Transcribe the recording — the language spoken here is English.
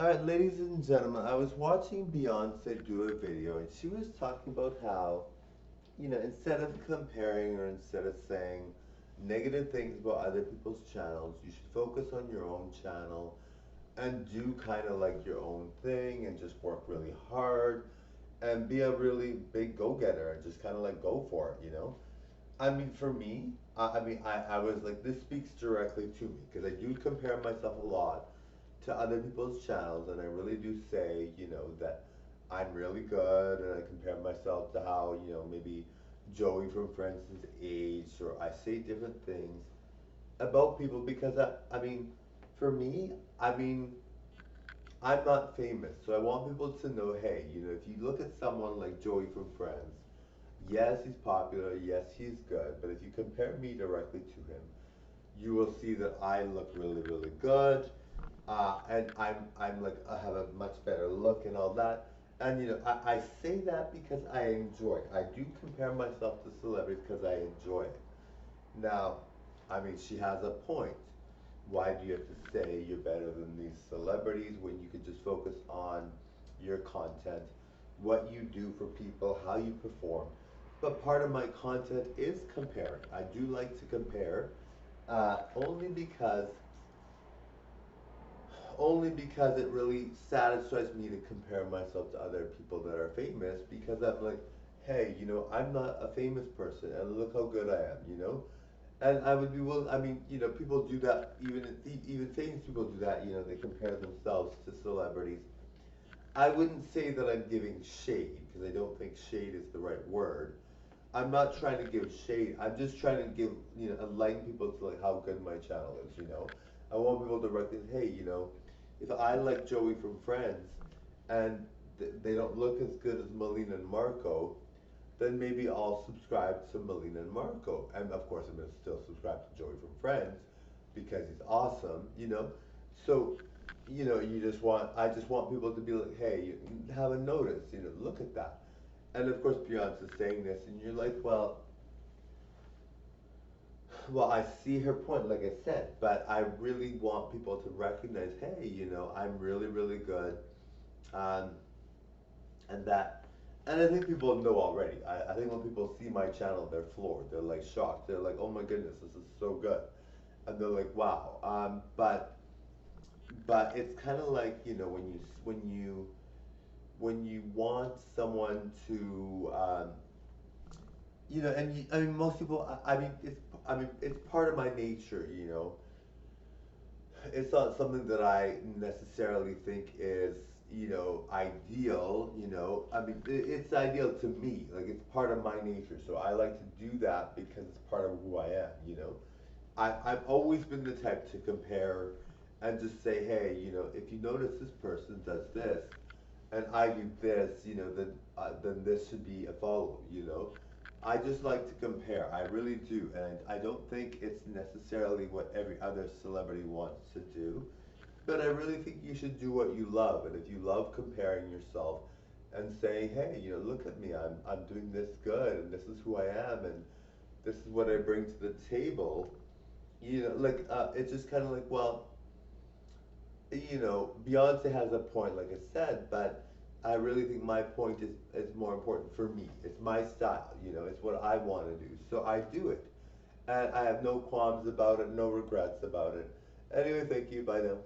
Alright, ladies and gentlemen, I was watching Beyonce do a video and she was talking about how, instead of comparing or instead of saying negative things about other people's channels, you should focus on your own channel and do kind of like your own thing and just work really hard and be a really big go-getter and just kind of like go for it. I mean, for me, I was like, this speaks directly to me because I do compare myself a lot to other people's channels, and I really do say, that I'm really good, and I compare myself to how, maybe Joey from Friends is aged, or I say different things about people because I mean, for me, I mean, I'm not famous, so I want people to know, hey, if you look at someone like Joey from Friends, yes, he's popular, yes, he's good, but if you compare me directly to him, you will see that I look really, really good, and I'm like I have a much better look and all that. And I say that because I enjoy it. I do compare myself to celebrities because I enjoy it. Now, I mean, she has a point. Why do you have to say you're better than these celebrities when you could just focus on your content, what you do for people, how you perform? But part of my content is comparing. I do like to compare, only because it really satisfies me to compare myself to other people that are famous because I'm like, hey, I'm not a famous person and look how good I am. And I would be willing, I mean, people do that, even famous people do that, they compare themselves to celebrities. I wouldn't say that I'm giving shade because I don't think shade is the right word. I'm not trying to give shade. I'm just trying to give, enlighten people to like how good my channel is. I want people to recognize, hey, if I like Joey from Friends and they don't look as good as Melina and Marco, then maybe I'll subscribe to Melina and Marco. And of course, I'm going to still subscribe to Joey from Friends because he's awesome. So, I just want people to be like, hey, you have a notice, look at that. And of course, Beyonce's saying this, and you're like, well, I see her point, like I said, but I really want people to recognize, hey, I'm really, really good, um, and that, and I think people know already. I think when people see my channel, they're floored. They're like shocked. They're like, oh my goodness, this is so good, and they're like, wow. But it's kind of like when you want someone to and I mean, most people. I mean, it's part of my nature. It's not something that I necessarily think is, ideal. I mean, it's ideal to me. Like it's part of my nature, so I like to do that because it's part of who I am. I've always been the type to compare and just say, hey, if you notice this person does this, and I do this, then this should be a follow. I just like to compare. I really do, and I don't think it's necessarily what every other celebrity wants to do. But I really think you should do what you love, and if you love comparing yourself and saying, hey, look at me, I'm doing this good, and this is who I am, and this is what I bring to the table. Like it's just kind of like, well, Beyonce has a point, like I said, but I really think my point is more important for me. It's my style, it's what I want to do. So I do it. And I have no qualms about it, no regrets about it. Anyway, thank you. Bye now.